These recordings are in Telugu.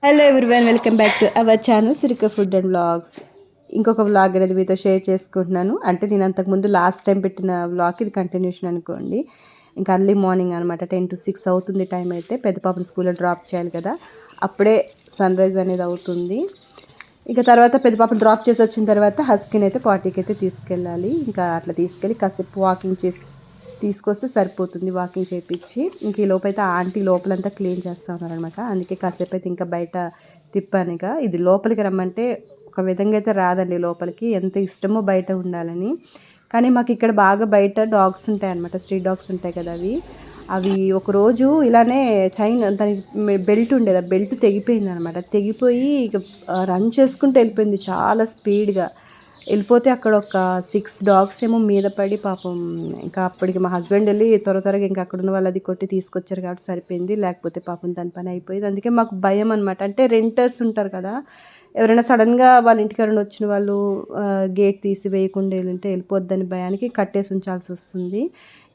Hello everyone, welcome back to our channel సిరిక food and vlogs. ఇంకొక వ్లాగ్ అనేది మీతో షేర్ చేసుకుంటున్నాను. అంటే నేను అంతకుముందు లాస్ట్ టైం పెట్టిన వ్లాగ్ ఇది కంటిన్యూషన్ అనుకోండి. ఇంకా అర్లీ మార్నింగ్ అనమాట, 10 to 6 అవుతుంది టైం. అయితే పెద్ద పాపను స్కూల్లో డ్రాప్ చేయాలి కదా, అప్పుడే సన్ రైజ్ అనేది అవుతుంది. ఇక తర్వాత పెద్ద పాపను డ్రాప్ చేసి వచ్చిన తర్వాత హస్కీని అయితే పార్టీకి అయితే తీసుకెళ్ళాలి. ఇంకా అట్లా తీసుకెళ్ళి కాసేపు వాకింగ్ చేసి తీసుకొస్తే సరిపోతుంది, వాకింగ్ చేయించి. ఇంక ఈ లోపైతే ఆంటీ లోపలంతా క్లీన్ చేస్తూ ఉన్నారనమాట. అందుకే కాసేపు అయితే ఇంకా బయట తిప్పానుగా. ఇది లోపలికి రమ్మంటే ఒక విధంగా అయితే రాదండి లోపలికి, ఎంత ఇష్టమో బయట ఉండాలని. కానీ మాకు ఇక్కడ బాగా బయట డాగ్స్ ఉంటాయి అనమాట, స్ట్రీట్ డాగ్స్ ఉంటాయి కదా, అవి ఒకరోజు ఇలానే చైన్ దానికి బెల్ట్ ఉండేది, ఆ బెల్ట్ తెగిపోయింది అనమాట. తెగిపోయి ఇక రన్ చేసుకుంటూ వెళ్ళిపోయింది చాలా స్పీడ్గా. వెళ్ళిపోతే అక్కడ ఒక 6 డాగ్స్ ఏమో మీద పడి పాపం. ఇంకా అప్పటికి మా హస్బెండ్ వెళ్ళి త్వరగా ఇంకా అక్కడ ఉన్న వాళ్ళది కొట్టి తీసుకొచ్చారు కాబట్టి సరిపోయింది, లేకపోతే పాపం దాని పని అయిపోయింది. అందుకే మాకు భయం అనమాట. అంటే రెంటర్స్ ఉంటారు కదా, ఎవరైనా సడన్గా వాళ్ళ ఇంటికి ఎవరైనా వచ్చిన వాళ్ళు గేట్ తీసి వేయకుండా వెళ్ళింటే వెళ్ళిపోద్దని భయానికి కట్టేసి ఉంచాల్సి వస్తుంది.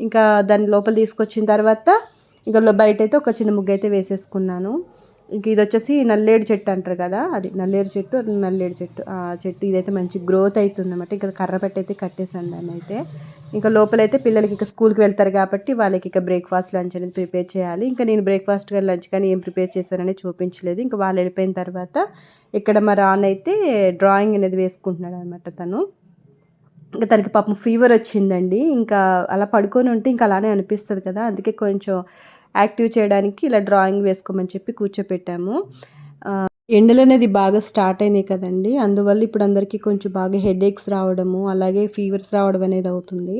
ఇంకా దాన్ని లోపల తీసుకొచ్చిన తర్వాత ఇంకా బయట అయితే ఒక చిన్న ముగ్గు అయితే వేసేసుకున్నాను. ఇంక ఇది వచ్చేసి నల్లేడు చెట్టు అంటారు కదా, అది నల్లేరు చెట్టు. ఆ చెట్టు ఇదైతే మంచి గ్రోత్ అవుతుంది అన్నమాట. ఇంకా కర్ర పెట్టి అయితే కట్టేసాను దాన్ని అయితే. ఇంకా లోపలైతే పిల్లలకి ఇక స్కూల్కి వెళ్తారు కాబట్టి వాళ్ళకి ఇక బ్రేక్ఫాస్ట్ లంచ్ అనేది ప్రిపేర్ చేయాలి. ఇంకా నేను బ్రేక్ఫాస్ట్ కానీ లంచ్ కానీ ఏం ప్రిపేర్ చేశానని చూపించలేదు. ఇంకా వాళ్ళు వెళ్ళిపోయిన తర్వాత ఇక్కడ మా రాన్ అయితే డ్రాయింగ్ అనేది వేసుకుంటున్నాడు అనమాట తను. ఇంకా తనకి పాపం ఫీవర్ వచ్చిందండి. ఇంకా అలా పడుకొని ఉంటే ఇంకా అలానే అనిపిస్తుంది కదా, అందుకే కొంచెం యాక్టివ్ చేయడానికి ఇలా డ్రాయింగ్ వేసుకోమని చెప్పి కూర్చోపెట్టాము. ఎండలు అనేది బాగా స్టార్ట్ అయినాయి కదండి, అందువల్ల ఇప్పుడు అందరికీ కొంచెం బాగా హెడేక్స్ రావడము, అలాగే ఫీవర్స్ రావడం అనేది అవుతుంది.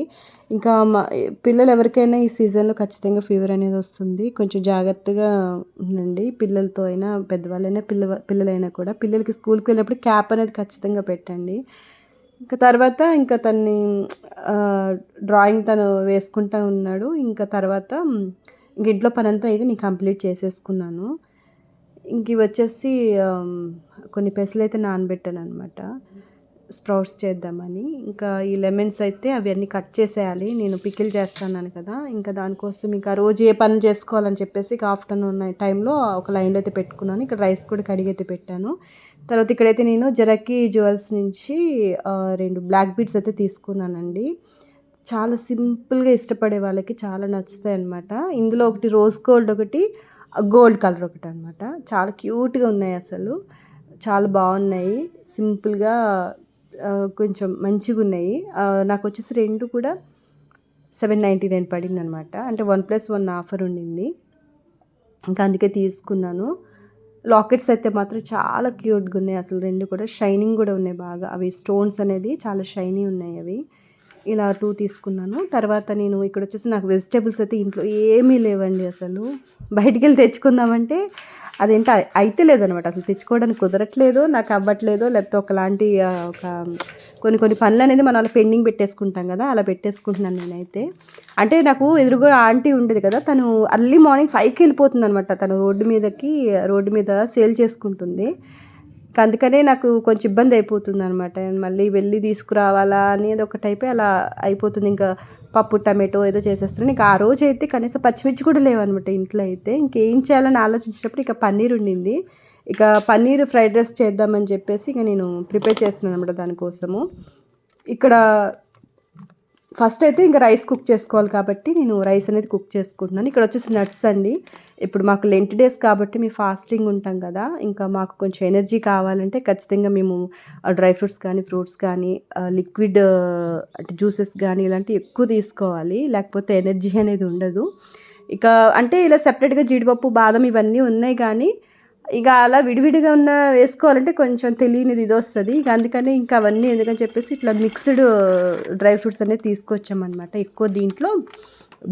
ఇంకా పిల్లలు ఎవరికైనా ఈ సీజన్లో ఖచ్చితంగా ఫీవర్ అనేది వస్తుంది. కొంచెం జాగ్రత్తగా ఉండండి, పిల్లలతో అయినా పెద్దవాళ్ళైనా పిల్లలైనా కూడా. పిల్లలకి స్కూల్కి వెళ్ళినప్పుడు క్యాప్ అనేది ఖచ్చితంగా పెట్టండి. ఇంకా తర్వాత ఇంకా తన్ని డ్రాయింగ్ తను వేసుకుంటూ ఉన్నాడు. ఇంకా తర్వాత ఇంక ఇంట్లో పని అంతా అయితే నేను కంప్లీట్ చేసేసుకున్నాను. ఇంక ఇవి వచ్చేసి కొన్ని పెసలు అయితే నానబెట్టాను అనమాట, స్ప్రౌట్స్ చేద్దామని. ఇంకా ఈ లెమన్స్ అయితే అవన్నీ కట్ చేసేయాలి, నేను పికిల్ చేస్తున్నాను కదా. ఇంకా దానికోసం ఇంకా రోజు ఏ పని చేసుకోవాలని చెప్పేసి ఇక ఆఫ్టర్నూన్ టైంలో ఒక లైన్లో అయితే పెట్టుకున్నాను. ఇక్కడ రైస్ కూడా కడిగైతే పెట్టాను. తర్వాత ఇక్కడైతే నేను జరకి జ్యువెల్స్ నుంచి 2 బ్లాక్ బీడ్స్ అయితే తీసుకున్నానండి. చాలా సింపుల్గా ఇష్టపడే వాళ్ళకి చాలా నచ్చుతాయి అన్నమాట. ఇందులో ఒకటి రోజ్ గోల్డ్, ఒకటి గోల్డ్ కలర్ ఒకటి అనమాట. చాలా క్యూట్గా ఉన్నాయి, అసలు చాలా బాగున్నాయి. సింపుల్గా కొంచెం మంచిగా ఉన్నాయి. నాకు వచ్చేసి 2 కూడా 799 పడింది అనమాట. అంటే 1+1 ఆఫర్ ఉండింది, ఇంకా అందుకే తీసుకున్నాను. లాకెట్స్ అయితే మాత్రం చాలా క్యూట్గా ఉన్నాయి అసలు, 2 కూడా షైనింగ్ కూడా ఉన్నాయి బాగా. అవి స్టోన్స్ అనేది చాలా షైనీ ఉన్నాయి అవి. ఇలా 2 తీసుకున్నాను. తర్వాత నేను ఇక్కడ వచ్చేసి నాకు వెజిటేబుల్స్ అయితే ఇంట్లో ఏమీ లేవండి అసలు. బయటికి వెళ్ళి తెచ్చుకుందామంటే అదేంటో అయితే లేదనమాట, అసలు తెచ్చుకోవడానికి కుదరట్లేదు, నాకు అవ్వట్లేదు. లేకపోతే ఒకలాంటి ఒక కొన్ని పనులు అనేది మనం అలా పెండింగ్ పెట్టేసుకుంటాం కదా, అలా పెట్టేసుకుంటున్నాను నేనైతే. అంటే నాకు ఎదురుగా ఆంటీ ఉండేది కదా, తను అర్లీ మార్నింగ్ 5కి వెళ్ళిపోతుంది అనమాట. తను రోడ్డు మీద సేల్ చేసుకుంటుంది. అందుకనే నాకు కొంచెం ఇబ్బంది అయిపోతుంది అనమాట. మళ్ళీ వెళ్ళి తీసుకురావాలా అనేది ఒక టైపే అలా అయిపోతుంది. ఇంకా పప్పు టమాటో ఏదో చేసేస్తాను. ఇంకా ఆ రోజు అయితే కనీసం పచ్చిమిర్చి కూడా లేవన్నమాట ఇంట్లో అయితే. ఇంకేం చేయాలని ఆలోచించినప్పుడు ఇక పన్నీర్ ఉండింది. ఇక పన్నీర్ ఫ్రైడ్ రైస్ చేద్దామని చెప్పేసి ఇక నేను ప్రిపేర్ చేస్తున్నాను అనమాట దానికోసము. ఇక్కడ ఫస్ట్ అయితే ఇంకా రైస్ కుక్ చేసుకోవాలి కాబట్టి నేను రైస్ అనేది కుక్ చేసుకుంటున్నాను. ఇక్కడ వచ్చేసి నట్స్ అండి. ఇప్పుడు మాకు లెంట్ డేస్ కాబట్టి మేము ఫాస్టింగ్ ఉంటాం కదా, ఇంకా మాకు కొంచెం ఎనర్జీ కావాలంటే ఖచ్చితంగా మేము డ్రై ఫ్రూట్స్ కానీ, ఫ్రూట్స్ కానీ, లిక్విడ్ అంటే జ్యూసెస్ కానీ ఇలాంటివి ఎక్కువ తీసుకోవాలి, లేకపోతే ఎనర్జీ అనేది ఉండదు. ఇక అంటే ఇలా సెపరేట్గా జీడిపప్పు, బాదం ఇవన్నీ ఉన్నాయి, కానీ ఇక అలా విడివిడిగా వేసుకోవాలంటే కొంచెం తెలియనిది ఇది వస్తుంది. ఇక అందుకని ఇంకా అవన్నీ ఎందుకని చెప్పేసి ఇట్లా మిక్స్డ్ డ్రై ఫ్రూట్స్ అనేది తీసుకొచ్చామన్నమాట. ఎక్కువ దీంట్లో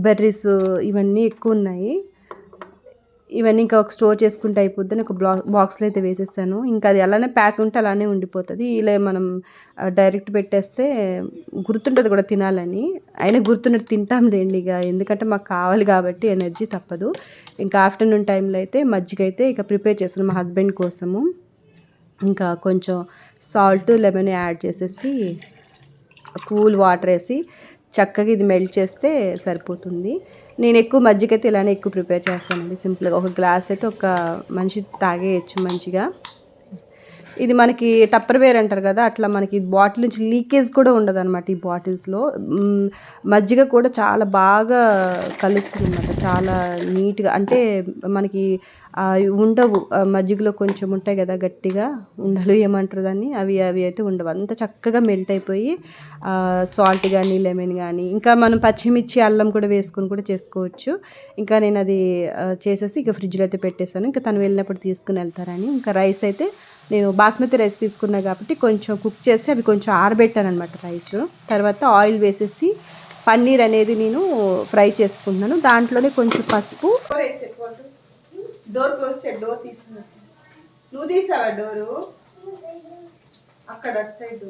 బెర్రీస్ ఇవన్నీ ఎక్కువ ఉన్నాయి. ఇవన్నీ ఇంకా ఒక స్టోర్ చేసుకుంటే అయిపోద్దని ఒక బాక్స్లో అయితే వేసేసాను. ఇంకా అది అలానే ప్యాక్ ఉంటే అలానే ఉండిపోతుంది. ఇలా మనం డైరెక్ట్ పెట్టేస్తే గుర్తుంటుంది కూడా తినాలని. అయినా గుర్తున్నట్టు తింటాం లేండి ఇక, ఎందుకంటే మాకు కావాలి కాబట్టి ఎనర్జీ తప్పదు. ఇంకా ఆఫ్టర్నూన్ టైంలో అయితే మజ్జిగ అయితే ఇక ప్రిపేర్ చేస్తున్నాను మా హస్బెండ్ కోసము. ఇంకా కొంచెం సాల్ట్, లెమన్ యాడ్ చేసేసి కూల్ వాటర్ వేసి చక్కగా ఇది మెల్ట్ చేస్తే సరిపోతుంది. నేను ఎక్కువ మజ్జిగ అయితే ఇలానే ఎక్కువ ప్రిపేర్ చేస్తానండి. సింపుల్గా ఒక గ్లాస్ అయితే ఒక మనిషి తాగేయచ్చు మంచిగా. ఇది మనకి టప్పర్వేర్ అంటారు కదా, అట్లా మనకి బాటిల్ నుంచి లీకేజ్ కూడా ఉండదన్నమాట ఈ బాటిల్స్లో. మజ్జిగ కూడా చాలా బాగా కలుస్తుంది అన్నమాట, చాలా నీట్గా. అంటే మనకి ఉండవు మజ్జిగలో కొంచెం ఉంటాయి కదా గట్టిగా ఉండలు, ఏమంటారు దాన్ని, అవి అయితే ఉండవు. అంత చక్కగా మెల్ట్ అయిపోయి సాల్ట్ కానీ లెమన్ కానీ, ఇంకా మనం పచ్చిమిర్చి అల్లం కూడా వేసుకొని కూడా చేసుకోవచ్చు. ఇంకా నేను అది చేసేసి ఇక ఫ్రిడ్జ్లో అయితే పెట్టేశాను. ఇంకా తను వెళ్ళినప్పుడు తీసుకుని వెళ్తారని. ఇంకా రైస్ అయితే నేను బాస్మతి రైస్ తీసుకున్నా కాబట్టి కొంచెం కుక్ చేసి అవి కొంచెం ఆరబెట్టాను అనమాట రైస్. తర్వాత ఆయిల్ వేసేసి పన్నీర్ అనేది నేను ఫ్రై చేసుకుంటున్నాను. దాంట్లోనే కొంచెం పసుపు. డోర్ క్లోజ్ చేయి, డోర్ తీసుకున్నా. నువ్వు తీసావా డోరు? అక్కడ అటు సైడ్.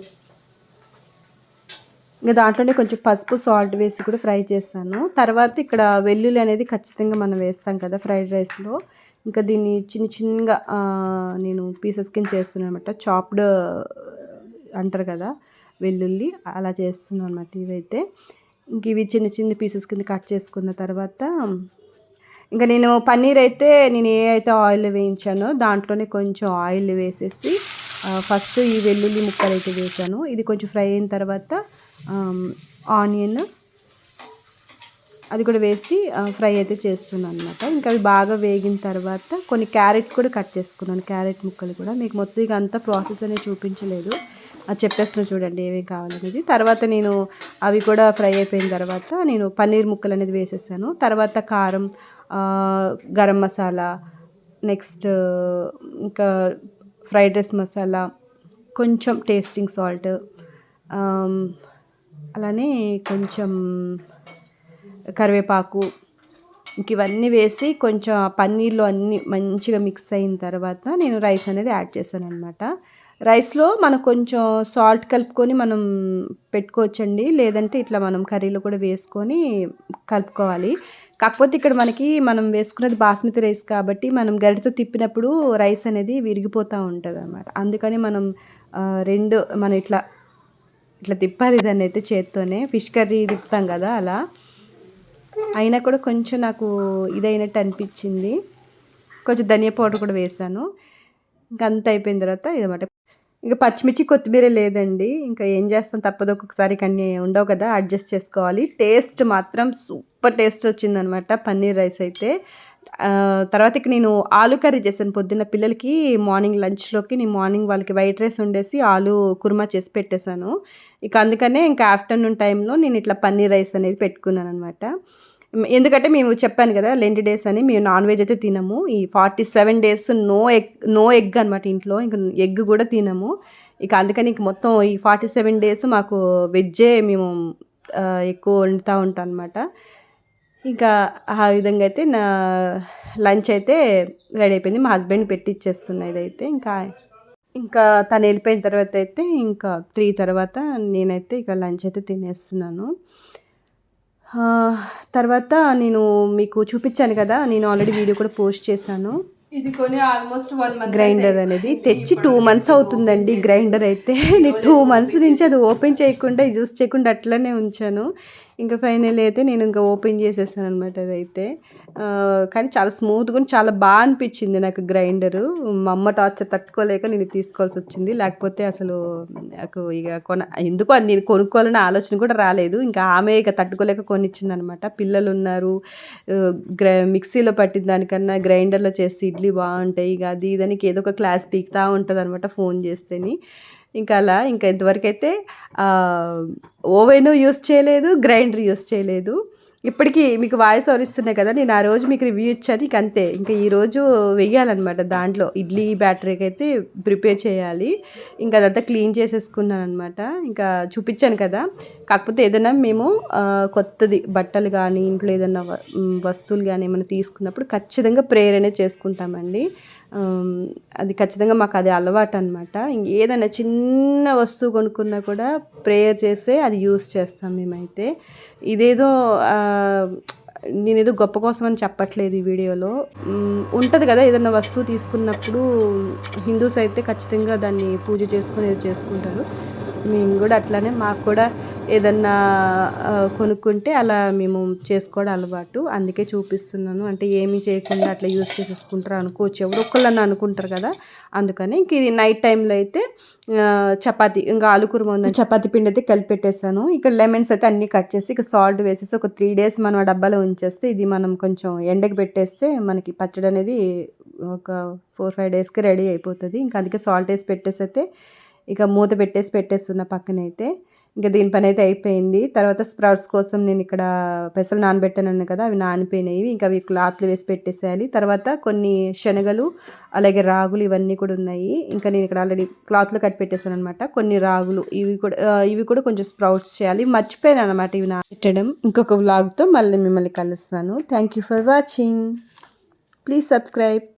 ఇంకా దాంట్లోనే కొంచెం పసుపు సాల్ట్ వేసి కూడా ఫ్రై చేస్తాను. తర్వాత ఇక్కడ వెల్లుల్లి అనేది ఖచ్చితంగా మనం వేస్తాం కదా ఫ్రైడ్ రైస్లో. ఇంకా దీన్ని చిన్నగా నేను పీసెస్ కింద చేస్తున్నాను అనమాట. చాప్డ్ అంటారు కదా వెల్లుల్లి, అలా చేస్తున్నాను అనమాట. ఇవైతే ఇంక ఇవి చిన్న పీసెస్ కింద కట్ చేసుకున్న తర్వాత ఇంకా నేను పన్నీర్ అయితే నేను ఏ అయితే ఆయిల్ వేయించానో దాంట్లోనే కొంచెం ఆయిల్ వేసేసి ఫస్ట్ ఈ వెల్లుల్లి ముక్కలు అయితే వేసాను. ఇది కొంచెం ఫ్రై అయిన తర్వాత ఆనియన్ అది కూడా వేసి ఫ్రై అయితే చేస్తున్నాను అనమాట. ఇంకా అవి బాగా వేగిన తర్వాత కొన్ని క్యారెట్ కూడా కట్ చేసుకున్నాను, క్యారెట్ ముక్కలు కూడా. మీకు మొత్తం ఇక అంతా ప్రాసెస్ అనేది చూపించలేదు, అది చెప్పేస్తున్నా చూడండి ఏమేమి కావాలనేది. తర్వాత నేను అవి కూడా ఫ్రై అయిపోయిన తర్వాత నేను పన్నీర్ ముక్కలు అనేది వేసేసాను. తర్వాత కారం, గరం మసాలా, నెక్స్ట్ ఇంకా ఫ్రైడ్ రైస్ మసాలా, కొంచెం టేస్టింగ్ సాల్ట్, అలానే కొంచెం కరివేపాకు, ఇంక ఇవన్నీ వేసి కొంచెం పన్నీర్లో అన్నీ మంచిగా మిక్స్ అయిన తర్వాత నేను రైస్ అనేది యాడ్ చేశాను అనమాట. రైస్లో మనం కొంచెం సాల్ట్ కలుపుకొని మనం పెట్టుకోవచ్చండి, లేదంటే ఇట్లా మనం కర్రీలో కూడా వేసుకొని కలుపుకోవాలి. కాకపోతే ఇక్కడ మనం వేసుకున్నది బాస్మతి రైస్ కాబట్టి మనం గరిటతో తిప్పినప్పుడు రైస్ అనేది విరిగిపోతూ ఉంటుంది అనమాట. అందుకని మనం మనం ఇట్లా తిప్పాలి దాన్ని అయితే చేత్తోనే. ఫిష్ కర్రీ తిప్పుతాం కదా అలా. అయినా కూడా కొంచెం నాకు ఇదైనట్టు అనిపించింది. కొంచెం ధనియా పౌడర్ కూడా వేసాను. ఇంకా అంత అయిపోయిన తర్వాత ఇదన్నమాట. ఇంకా పచ్చిమిర్చి కొత్తిమీర లేదండి, ఇంకా ఏం చేస్తాం, తప్పదు, ఒక్కొక్కసారి అన్నీ ఉండవు కదా, అడ్జస్ట్ చేసుకోవాలి. టేస్ట్ మాత్రం సూపర్ టేస్ట్ వచ్చిందనమాట పన్నీర్ రైస్ అయితే. తర్వాత ఇక నేను ఆలు కర్రీ చేశాను పొద్దున్న పిల్లలకి. మార్నింగ్ లంచ్లోకి నేను మార్నింగ్ వాళ్ళకి వైట్ రైస్ వండేసి ఆలు కుర్మా చేసి పెట్టేశాను. ఇక అందుకనే ఇంకా ఆఫ్టర్నూన్ టైంలో నేను ఇట్లా పన్నీర్ రైస్ అనేది పెట్టుకున్నాను అనమాట. ఎందుకంటే మేము చెప్పాను కదా లెంట్ డేస్ అని, మేము నాన్ వెజ్ అయితే తినము. ఈ 47 days నో ఎగ్ అనమాట ఇంట్లో, ఇంకా ఎగ్ కూడా తినము. ఇక అందుకని ఇంక మొత్తం ఈ 47 days మాకు వెజ్జే మేము ఎక్కువ వండుతూ ఉంటాం అనమాట. ఇంకా ఆ విధంగా అయితే నా లంచ్ అయితే రెడీ అయిపోయింది. మా హస్బెండ్ పెట్టి ఇచ్చేస్తున్నా ఇదైతే. ఇంకా తను వెళ్ళిపోయిన తర్వాత అయితే ఇంకా 3 తర్వాత నేనైతే ఇక లంచ్ అయితే తినేస్తున్నాను. తర్వాత నేను మీకు చూపించాను కదా, నేను ఆల్రెడీ వీడియో కూడా పోస్ట్ చేశాను. ఇది కొని ఆల్మోస్ట్ 1 month. గ్రైండర్ అనేది తెచ్చి 2 months అవుతుందండి. గ్రైండర్ అయితే నేను 2 months నుంచి అది ఓపెన్ చేయకుండా యూస్ చేయకుండా అట్లనే ఉంచాను. ఇంకా ఫైనల్ అయితే నేను ఇంకా ఓపెన్ చేసేసాను అనమాట అదైతే. కానీ చాలా స్మూత్గా చాలా బాగా అనిపించింది నాకు గ్రైండరు. మా అమ్మ టార్చర్ తట్టుకోలేక నేను తీసుకోవాల్సి వచ్చింది, లేకపోతే అసలు నాకు ఇక ఎందుకో అది నేను కొనుక్కోవాలనే ఆలోచన కూడా రాలేదు. ఇంకా ఆమె ఇక తట్టుకోలేక కొనిచ్చింది అనమాట. పిల్లలు ఉన్నారు, మిక్సీలో పట్టిన దానికన్నా గ్రైండర్లో చేస్తే ఇడ్లీ బాగుంటాయి, ఇక అది దానికి ఏదో ఒక క్లాస్ పీకుతా ఉంటుంది అనమాట ఫోన్ చేస్తేని. ఇంకా అలా ఇంకా ఇంతవరకు అయితే ఓవెన్ యూస్ చేయలేదు, గ్రైండర్ యూస్ చేయలేదు. ఇప్పటికీ మీకు వాయిస్ ఓవర్ ఇస్తున్నాయి కదా, నేను ఆ రోజు మీకు రివ్యూ ఇచ్చాను. ఇక అంతే, ఇంకా ఈరోజు వెయ్యాలన్నమాట దాంట్లో ఇడ్లీ బ్యాటరీకి అయితే ప్రిపేర్ చేయాలి. ఇంకా అదంతా క్లీన్ చేసేసుకున్నాను అనమాట. ఇంకా చూపించాను కదా. కాకపోతే ఏదైనా మేము కొత్తది బట్టలు కానీ ఇంట్లో ఏదైనా వస్తువులు కానీ ఏమైనా తీసుకున్నప్పుడు ఖచ్చితంగా ప్రేయర్ అనేది చేసుకుంటామండి. అది ఖచ్చితంగా మాకు అది అలవాటు అనమాట. ఏదైనా చిన్న వస్తువు కొనుక్కున్నా కూడా ప్రేయర్ చేసే అది యూస్ చేస్తాం మేమైతే. ఇదేదో నేనేదో గొప్ప కోసం అని చెప్పట్లేదు ఈ వీడియోలో. ఉంటుంది కదా ఏదైనా వస్తువు తీసుకున్నప్పుడు హిందూస్ అయితే ఖచ్చితంగా దాన్ని పూజ చేసుకుని చేసుకుంటారు. మేము కూడా అట్లానే, మాకు కూడా ఏదన్నా కొనుక్కుంటే అలా మేము చేసుకోవడం అలవాటు. అందుకే చూపిస్తున్నాను. అంటే ఏమీ చేయకుండా అట్లా యూస్ చేసేసుకుంటారు అనుకోవచ్చు, ఎవరో ఒకళ్ళని అనుకుంటారు కదా, అందుకని ఇంక ఇది నైట్ టైంలో అయితే చపాతీ, ఇంకా ఆలు కుర్మా ఉందని చపాతీ పిండి అయితే కలిపి పెట్టేసాను. ఇక్కడ లెమన్స్ అయితే అన్నీ కట్ చేసి ఇక సాల్ట్ వేసేసి ఒక 3 days మనం ఆ డబ్బాలో ఉంచేస్తే, ఇది మనం కొంచెం ఎండకి పెట్టేస్తే మనకి పచ్చడి అనేది ఒక 4-5 daysకి రెడీ అయిపోతుంది. ఇంకా అందుకే సాల్ట్ వేసి పెట్టేసి అయితే ఇక మూత పెట్టేస్తున్న పక్కనైతే. ఇంకా దీని పని అయితే అయిపోయింది. తర్వాత స్ప్రౌట్స్ కోసం నేను ఇక్కడ పెసలు నానబెట్టాను కదా, అవి నానిపోయినాయి. ఇంకా అవి క్లాత్లు వేసి పెట్టేసేయాలి. తర్వాత కొన్ని శనగలు అలాగే రాగులు ఇవన్నీ కూడా ఉన్నాయి. ఇంకా నేను ఇక్కడ ఆల్రెడీ క్లాత్లో కట్టి పెట్టేసాను అనమాట. కొన్ని రాగులు ఇవి కూడా కొంచెం స్ప్రౌట్స్ చేయాలి. మర్చిపోయాను అనమాట ఇవి నానబెట్టడం. ఇంకొక వ్లాగ్తో మళ్ళీ మిమ్మల్ని కలుస్తాను. Thank you for watching. Please subscribe.